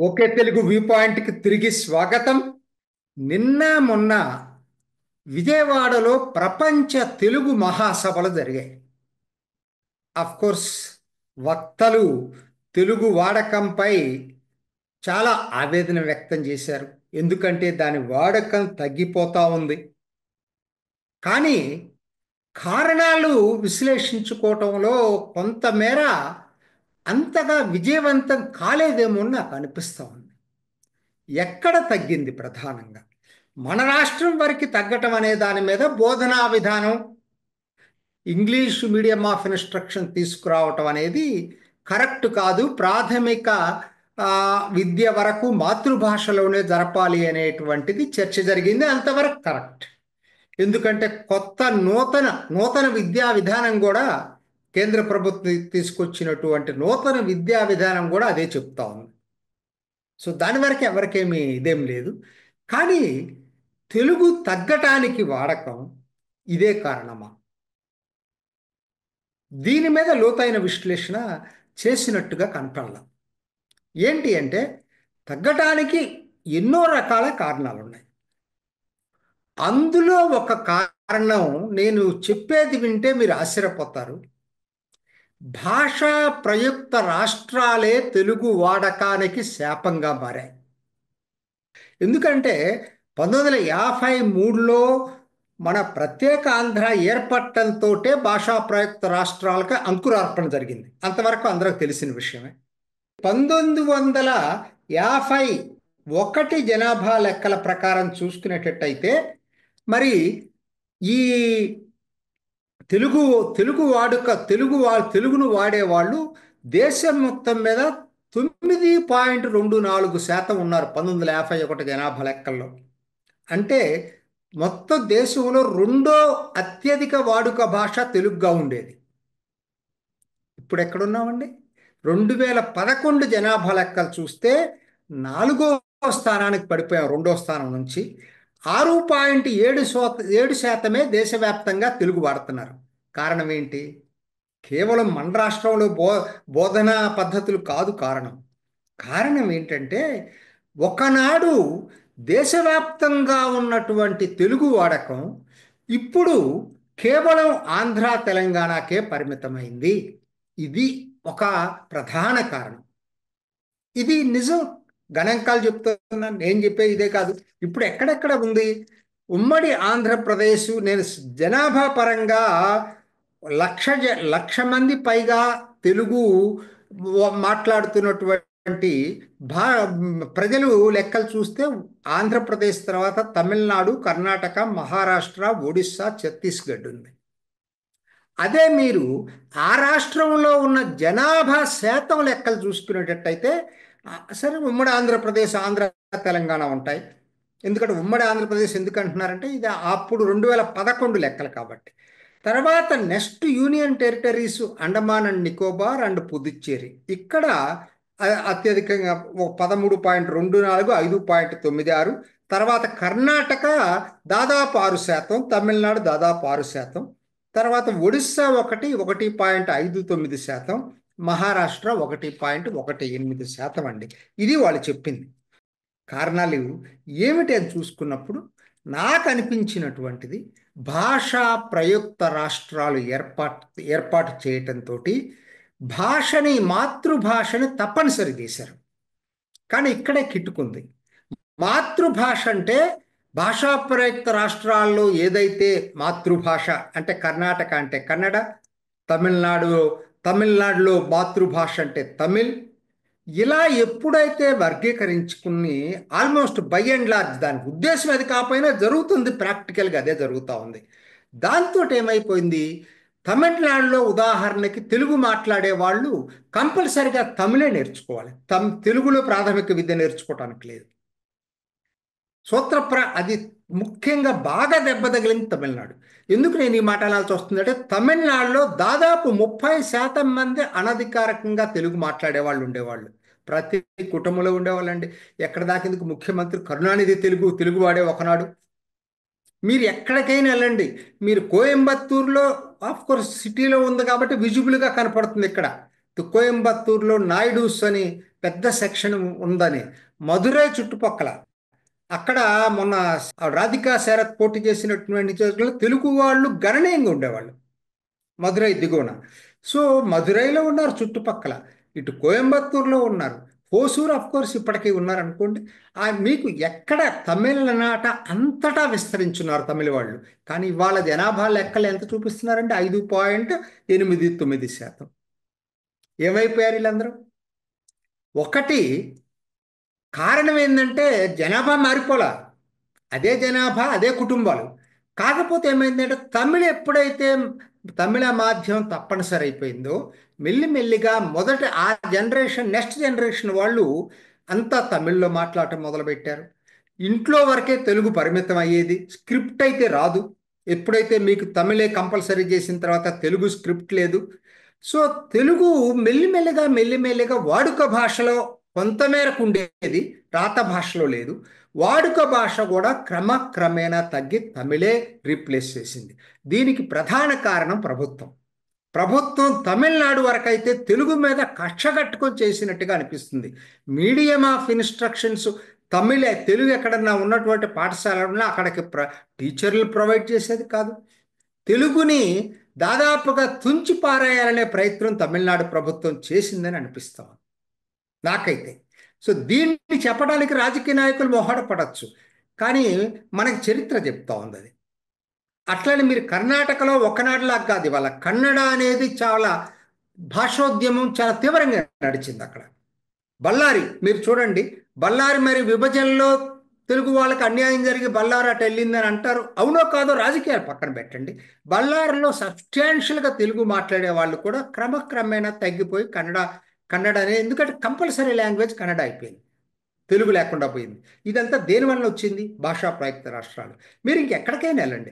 Okay Telugu view పాయింట్కి తిరిగి స్వాగతం. నిన్న మొన్న విజయవాడలో ప్రపంచ తెలుగు మహాసభలు జరిగాయి. అఫ్ కోర్స్ వక్తలు తెలుగు వాడకంపై చాలా ఆవేదన వ్యక్తం చేశారు. ఎందుకంటే దాని వాడకం తగ్గిపోతా ఉంది. కానీ కారణాలు విశ్లేషించుకోవటంలో కొంతమేర అంతగా విజయవంతం కాలేదేమో అని నాకు అనిపిస్తూ ఉంది. ఎక్కడ తగ్గింది? ప్రధానంగా మన రాష్ట్రం వరకు తగ్గటం అనే దాని మీద బోధనా విధానం, ఇంగ్లీష్ మీడియం ఆఫ్ ఇన్స్ట్రక్షన్ తీసుకురావటం అనేది కరెక్ట్ కాదు. ప్రాథమిక విద్య వరకు మాతృభాషలోనే జరపాలి అనేటువంటిది చర్చ జరిగింది. అంతవరకు కరెక్ట్. ఎందుకంటే కొత్త నూతన నూతన విద్యా విధానం కూడా కేంద్ర ప్రభుత్వం తీసుకొచ్చినటువంటి నూతన విద్యా విధానం కూడా అదే చెప్తా ఉంది. సో దాని వరకు ఎవరికేమీ ఇదేం లేదు. కానీ తెలుగు తగ్గటానికి వాడకం ఇదే కారణమా? దీని మీద లోతైన విశ్లేషణ చేసినట్టుగా కనపడలా. ఏంటి అంటే తగ్గటానికి ఎన్నో రకాల కారణాలు ఉన్నాయి. అందులో ఒక కారణం నేను చెప్పేది వింటే మీరు ఆశ్చర్యపోతారు. భాషా ప్రయుక్త రాష్ట్రాలే తెలుగు వాడకానికి శాపంగా మారాయి. ఎందుకంటే 1953లో మన ప్రత్యేక ఆంధ్ర ఏర్పడటంతో భాషా ప్రయుక్త రాష్ట్రాలకు అంకురార్పణ జరిగింది. అంతవరకు అందరికి తెలిసిన విషయమే. 1951 జనాభా లెక్కల ప్రకారం చూసుకునేటట్టయితే మరి ఈ తెలుగు తెలుగు వాడుక తెలుగును వాడేవాళ్ళు దేశం మొత్తం మీద 9.24% ఉన్నారు 1951 జనాభా లెక్కల్లో. అంటే మొత్తం దేశంలో రెండో అత్యధిక వాడుక భాష తెలుగుగా ఉండేది. ఇప్పుడు ఎక్కడున్నామండి? 2011 జనాభా లెక్కలు చూస్తే 4వ స్థానానికి పడిపోయాం. రెండో స్థానం నుంచి 6.7% దేశవ్యాప్తంగా తెలుగు వాడుతున్నారు. కారణం ఏంటి? కేవలం మన రాష్ట్రంలో బోధనా పద్ధతులు కాదు కారణం. కారణం ఏంటంటే ఒకనాడు దేశవ్యాప్తంగా ఉన్నటువంటి తెలుగు వాడకం ఇప్పుడు కేవలం ఆంధ్ర తెలంగాణకే పరిమితమైంది. ఇది ఒక ప్రధాన కారణం. ఇది నిజం. గణాంకాలు చెప్తున్నాను, నేను చెప్పే ఇదే కాదు. ఇప్పుడు ఎక్కడెక్కడ ఉంది? ఉమ్మడి ఆంధ్రప్రదేశ్, నేను జనాభా పరంగా లక్ష మంది పైగా తెలుగు మాట్లాడుతున్నటువంటి భా ప్రజలు లెక్కలు చూస్తే ఆంధ్రప్రదేశ్ తర్వాత తమిళనాడు, కర్ణాటక, మహారాష్ట్ర, ఒడిస్సా, ఛత్తీస్గఢ్ ఉంది. అదే మీరు ఆ రాష్ట్రంలో ఉన్న జనాభా శాతం లెక్కలు చూసుకునేటట్టయితే సరే ఉమ్మడి ఆంధ్రప్రదేశ్, ఆంధ్ర, తెలంగాణ ఉంటాయి. ఎందుకంటే ఉమ్మడి ఆంధ్రప్రదేశ్ ఎందుకు అంటున్నారంటే ఇది అప్పుడు 2011 లెక్కలు కాబట్టి. తర్వాత next union territories Andaman and Nicobar and Puducherry. ఇక్కడ అత్యధికంగా 13.24, 5.96. తర్వాత కర్ణాటక దాదాపు 6%, తమిళనాడు దాదాపు 6%. తర్వాత ఒడిస్సా 1.59%, మహారాష్ట్ర 1.18% అండి. ఇది వాళ్ళు చెప్పింది. కారణాలు ఏమిటి అని చూసుకున్నప్పుడు నాకు అనిపించినటువంటిది భాషా ప్రయుక్త రాష్ట్రాలు ఏర్పాటు చేయటంతో భాషని, మాతృభాషని తప్పనిసరి చేశారు. కానీ ఇక్కడే కిట్టుకుంది. మాతృభాష అంటే భాషా ప్రయుక్త రాష్ట్రాల్లో ఏదైతే మాతృభాష అంటే కర్ణాటక అంటే కన్నడ, తమిళనాడులో మాతృభాష అంటే తమిళ్, ఇలా ఎప్పుడైతే వర్గీకరించుకుని ఆల్మోస్ట్ బై అండ్ లార్జ్ దాని ఉద్దేశం అది కాకపోయినా జరుగుతుంది, ప్రాక్టికల్గా అదే జరుగుతూ ఉంది. దాంతో ఏమైపోయింది? తమిళనాడులో ఉదాహరణకి తెలుగు మాట్లాడే వాళ్ళు కంపల్సరిగా తమిళే నేర్చుకోవాలి. తెలుగులో ప్రాథమిక విద్య నేర్చుకోవటానికి లేదు. అది ముఖ్యంగా బాగా దెబ్బ తగిలింది తమిళనాడు. ఎందుకు నేను ఈ మాట అనాల్సి వస్తుందంటే తమిళనాడులో దాదాపు 30% మంది అనధికారికంగా తెలుగు మాట్లాడే వాళ్ళు ఉండేవాళ్ళు. ప్రతి కుటుంబంలో ఉండేవాళ్ళండి. ఎక్కడ దాకేందుకు ముఖ్యమంత్రి కరుణానిధి తెలుగు వాడే ఒకనాడు. మీరు ఎక్కడికైనా వెళ్ళండి. మీరు కోయంబత్తూరులో ఆఫ్ కోర్స్ సిటీలో ఉంది కాబట్టి విజిబుల్గా కనపడుతుంది. ఇక్కడ కోయంబత్తూరులో నాయుడూస్ అని పెద్ద సెక్షన్ ఉందని, మధురై చుట్టుపక్కల అక్కడ మొన్న రాధికా శరత్ పోటీ చేసినటువంటి నియోజకవర్గంలో తెలుగు వాళ్ళు గణనీయంగా ఉండేవాళ్ళు మధురై దిగువన. సో మధురైలో ఉన్నారు, చుట్టుపక్కల ఇటు కోయంబత్తూరులో ఉన్నారు, హోసూర్ ఆఫ్ కోర్స్ ఇప్పటికీ ఉన్నారు అనుకోండి. మీకు ఎక్కడ తమిళనాట అంతటా విస్తరించున్నారు తమిళ వాళ్ళు. కానీ ఇవాళ జనాభా లెక్కలు ఎంత చూపిస్తున్నారంటే 5.89%. ఏమైపోయారు వీళ్ళందరూ? ఒకటి కారణం ఏంటంటే జనాభా మారిపోలా, అదే జనాభా అదే కుటుంబాలు. కాకపోతే ఏమైందంటే ఎప్పుడైతే తమిళ మాధ్యమం తప్పనిసరి అయిపోయిందో మెల్లిమెల్లిగా మొదట ఆ జనరేషన్ నెక్స్ట్ జనరేషన్ వాళ్ళు అంతా తమిళ్లో మాట్లాడటం మొదలుపెట్టారు. ఇంట్లో వరకే తెలుగు పరిమితం అయ్యేది, స్క్రిప్ట్ అయితే రాదు. ఎప్పుడైతే మీకు తమిళే కంపల్సరీ చేసిన తర్వాత తెలుగు స్క్రిప్ట్ లేదు. సో తెలుగు మెల్లిమెల్లిగా వాడుక భాషలో కొంతమేరకు ఉండేది, రాత భాషలో లేదు. వాడుక భాష కూడా క్రమక్రమేణా తగ్గి తమిళే రీప్లేస్ చేసింది. దీనికి ప్రధాన కారణం ప్రభుత్వం తమిళనాడు వరకు అయితే తెలుగు మీద కక్ష కట్టుకొని చేసినట్టుగా అనిపిస్తుంది. మీడియం ఆఫ్ ఇన్స్ట్రక్షన్స్ తెలుగు ఎక్కడన్నా ఉన్నటువంటి పాఠశాలలో అక్కడికి టీచర్లు ప్రొవైడ్ చేసేది కాదు. తెలుగుని దాదాపుగా తుంచి పారేయాలనే ప్రయత్నం తమిళనాడు ప్రభుత్వం చేసిందని అనిపిస్తాం నాకైతే. సో దీన్ని చెప్పడానికి రాజకీయ నాయకులు మొహడపడచ్చు, కానీ మనకి చరిత్ర చెప్తా ఉంది అది. అట్లని మీరు కర్ణాటకలో ఒకనాడులాగా కాదు, ఇవాళ కన్నడ అనేది చాలా భాషోద్యమం చాలా తీవ్రంగా నడిచింది అక్కడ. బళ్ళారి మీరు చూడండి, బళ్ళారి మరి విభజనలో తెలుగు వాళ్ళకి అన్యాయం జరిగి బళ్ళారి అటు వెళ్ళిందని అంటారు. అవునో కాదో రాజకీయాలు పక్కన పెట్టండి. బళ్ళారిలో సబ్స్టాన్షియల్గా తెలుగు మాట్లాడే వాళ్ళు కూడా క్రమక్రమేణా తగ్గిపోయి కన్నడ అనేది, ఎందుకంటే కంపల్సరీ లాంగ్వేజ్ కన్నడ అయిపోయింది, తెలుగు లేకుండా పోయింది. ఇదంతా దేనివల్ల వచ్చింది? భాషా ప్రయుక్త రాష్ట్రాలు. మీరు ఇంకెక్కడికైనా వెళ్ళండి,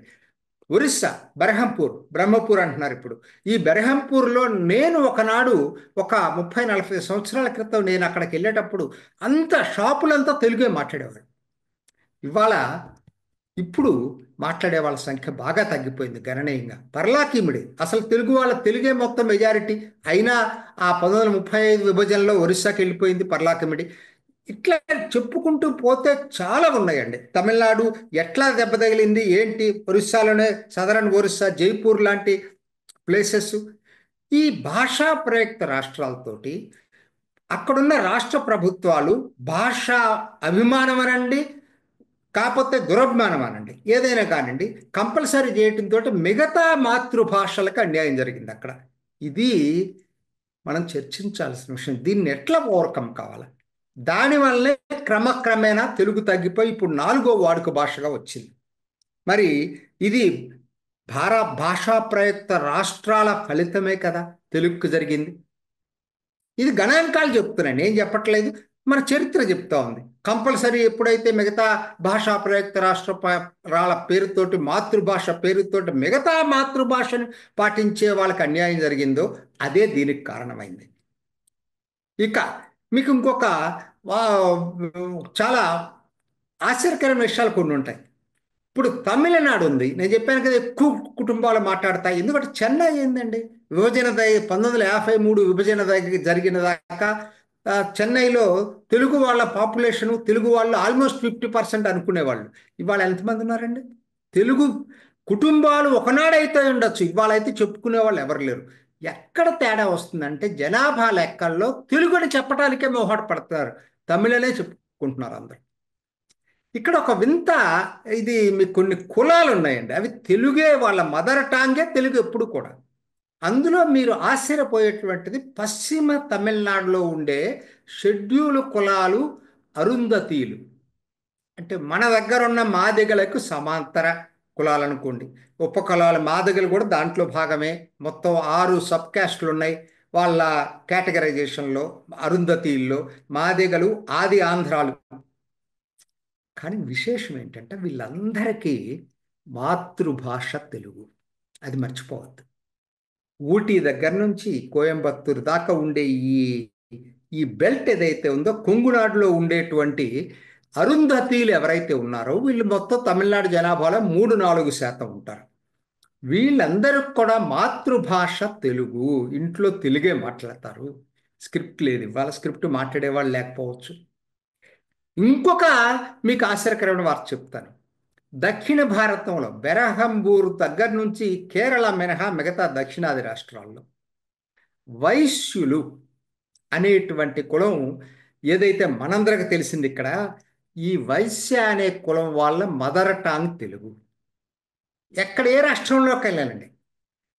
ఒరిస్సా బ్రహ్మపూర్ అంటున్నారు ఇప్పుడు. ఈ బెరహంపూర్లో నేను ఒకనాడు ఒక 30-40 సంవత్సరాల క్రితం నేను అక్కడికి వెళ్ళేటప్పుడు షాపులంతా తెలుగే మాట్లాడేవారు. ఇప్పుడు మాట్లాడే వాళ్ళ సంఖ్య బాగా తగ్గిపోయింది గణనీయంగా. పర్లాకీముడి అసలు తెలుగే మొత్తం మెజారిటీ అయినా ఆ 1935 విభజనలో ఒరిస్సాకి వెళ్ళిపోయింది పర్లాకీముడి. ఇట్లా చెప్పుకుంటూ పోతే చాలా ఉన్నాయండి. తమిళనాడు ఎట్లా దెబ్బతగిలింది ఏంటి, ఒరిస్సాలోనే సదరన్ ఒరిస్సా, జైపూర్ లాంటి ప్లేసెస్. ఈ భాషా ప్రయుక్త రాష్ట్రాలతోటి అక్కడున్న రాష్ట్ర ప్రభుత్వాలు భాషా అభిమానం అనండి, కాకపోతే దురభిమానం అనండి, ఏదైనా కానివ్వండి, కంపల్సరీ చేయటంతో మిగతా మాతృభాషలకు అన్యాయం జరిగింది అక్కడ. ఇది మనం చర్చించాల్సిన విషయం. దీన్ని ఎట్లా ఓవర్కమ్ కావాలి? దానివల్లే క్రమక్రమేణా తెలుగు తగ్గిపోయి ఇప్పుడు 4వ వాడుక భాషగా వచ్చింది. మరి ఇది భాషా ప్రయుక్త రాష్ట్రాల ఫలితమే కదా తెలుగుకు జరిగింది. ఇది గణాంకాలు చెప్తున్నాను, ఏం చెప్పట్లేదు, మన చరిత్ర చెప్తా ఉంది. కంపల్సరీ ఎప్పుడైతే మిగతా భాషా ప్రయుక్త రాష్ట్రాల పేరుతోటి మాతృభాష పేరుతోటి మిగతా మాతృభాషను పాటించే వాళ్ళకి అన్యాయం జరిగిందో అదే దీనికి కారణమైంది. ఇక మీకు ఇంకొక చాలా ఆశ్చర్యకరమైన విషయాలు కొన్ని ఉంటాయి. ఇప్పుడు తమిళనాడు ఉంది, నేను చెప్పాను కదా ఎక్కువ కుటుంబాలు మాట్లాడతాయి. ఎందుకంటే చెన్నై ఏందండి, విభజన 1953 విభజన జరిగిన దాకా చెన్నైలో తెలుగు వాళ్ళ పాపులేషను, తెలుగు వాళ్ళు ఆల్మోస్ట్ 50% అనుకునేవాళ్ళు. ఇవాళ ఎంతమంది ఉన్నారండి? తెలుగు కుటుంబాలు ఒకనాడైతే ఉండొచ్చు, ఇవాళ అయితే చెప్పుకునే వాళ్ళు ఎవరు లేరు. ఎక్కడ తేడా వస్తుందంటే జనాభా లెక్కల్లో తెలుగుని చెప్పడానికే మొహట పడతారు, తమిళనే చెప్పుకుంటున్నారు అందరు. ఇక్కడ ఒక వింత, ఇది మీకు కొన్ని కులాలు ఉన్నాయండి, అవి తెలుగే, వాళ్ళ మదర్ టాంగే తెలుగు ఎప్పుడు కూడా. అందులో మీరు ఆశ్చర్యపోయేటువంటిది పశ్చిమ తమిళనాడులో ఉండే షెడ్యూల్ కులాలు, అరుంధతీయులు. అంటే మన దగ్గర ఉన్న మాదిగలకు సమాంతర కులాలు అనుకోండి, ఉపకులాలు. మాదిగలు కూడా దాంట్లో భాగమే. మొత్తం 6 సబ్ క్యాస్ట్లు ఉన్నాయి వాళ్ళ కేటగరైజేషన్లో. అరుంధతీయుల్లో మాదిగలు ఆది ఆంధ్రాలు. కానీ విశేషం ఏంటంటే వీళ్ళందరికీ మాతృభాష తెలుగు, అది మర్చిపోవద్దు. ఊటీ దగ్గర నుంచి కోయంబత్తూరు దాకా ఉండే ఈ బెల్ట్ ఏదైతే ఉందో, కొంగునాడులో ఉండేటువంటి అరుంధతీయులు ఎవరైతే ఉన్నారో వీళ్ళు మొత్తం తమిళనాడు జనాభాలో 3-4% ఉంటారు. వీళ్ళందరికి కూడా మాతృభాష తెలుగు, ఇంట్లో తెలుగే మాట్లాడతారు. స్క్రిప్ట్ లేదు, ఇవాళ స్క్రిప్ట్ మాట్లాడేవాళ్ళు లేకపోవచ్చు. ఇంకొక మీకు ఆశ్చర్యకరమైన వార్త చెప్తాను. దక్షిణ భారతంలో బెరహంబూర్ దగ్గర నుంచి కేరళ మినహా మిగతా దక్షిణాది రాష్ట్రాల్లో వైశ్యులు అనేటువంటి కులం ఏదైతే మనందరికి తెలిసింది ఇక్కడ, ఈ వైశ్య అనే కులం వాళ్ళ మదర్ టాంగ్ తెలుగు. ఎక్కడ ఏ రాష్ట్రంలోకి వెళ్ళాలండి,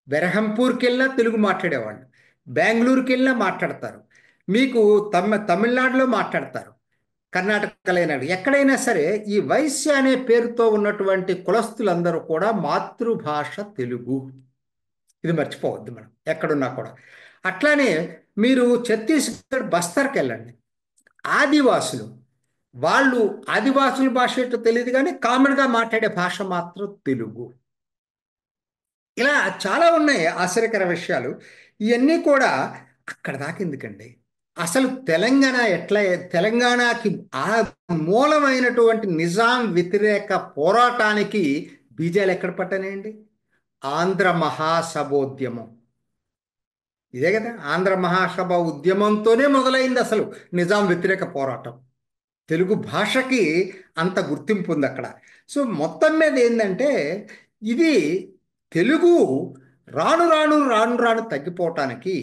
బెరహంపూర్కి వెళ్ళినా తెలుగు మాట్లాడేవాళ్ళు, బెంగళూరుకి వెళ్ళినా మాట్లాడతారు, మీకు తమిళనాడులో మాట్లాడతారు, కర్ణాటకలో అయినా ఎక్కడైనా సరే ఈ వైశ్య అనే పేరుతో ఉన్నటువంటి కులస్తులందరూ కూడా మాతృభాష తెలుగు. ఇది మర్చిపోవద్దు మనం ఎక్కడున్నా కూడా. అట్లానే మీరు ఛత్తీస్గఢ్ బస్తర్కి వెళ్ళండి, ఆదివాసులు, వాళ్ళు ఆదివాసుల భాష ఏంటో తెలియదు కానీ కామన్గా మాట్లాడే భాష మాత్రం తెలుగు. ఇలా చాలా ఉన్నాయి ఆశ్చర్యకర విషయాలు. ఇవన్నీ కూడా అక్కడ దాకా ఎందుకండి, అసలు తెలంగాణ ఎట్లా, తెలంగాణకి ఆ మూలమైనటువంటి నిజాం వ్యతిరేక పోరాటానికి బీజాలు ఎక్కడ పట్టానండి? ఆంధ్ర మహాసభోద్యమం. ఇదే కదా, ఆంధ్ర మహాసభ ఉద్యమంతోనే మొదలైంది అసలు నిజాం వ్యతిరేక పోరాటం. తెలుగు భాషకి అంత గుర్తింపు ఉంది అక్కడ. సో మొత్తం మీద ఏంటంటే ఇది తెలుగు రాను రాను రాను రాను తగ్గిపోవటానికి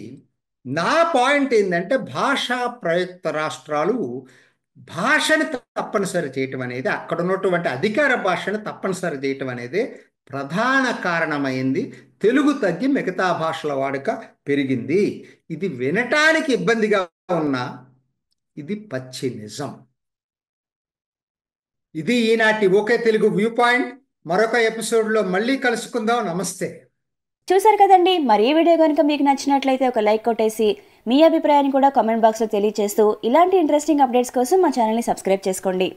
నా పాయింట్ ఏంటంటే భాషా ప్రయుక్త రాష్ట్రాలు భాషని తప్పనిసరి చేయటం అనేది, అక్కడ ఉన్నటువంటి అధికార భాషను తప్పనిసరి చేయటం అనేది ప్రధాన కారణమైంది. తెలుగు తగ్గి మిగతా భాషల వాడుక పెరిగింది. ఇది వినటానికి ఇబ్బందిగా ఉన్నా ఇది పచ్చి నిజం. ఇది ఈనాటి ఒకే తెలుగు వ్యూ పాయింట్. మరొక ఎపిసోడ్లో మళ్ళీ కలుసుకుందాం. నమస్తే. చూసారు కదండి, మరి ఈ వీడియో కనుక మీకు నచ్చినట్లయితే ఒక లైక్ కొట్టేసి మీ అభిప్రాయాన్ని కూడా కామెంట్ బాక్స్లో తెలియజేస్తూ ఇలాంటి ఇంట్రెస్టింగ్ అప్డేట్స్ కోసం మా ఛానల్ని సబ్స్క్రైబ్ చేసుకోండి.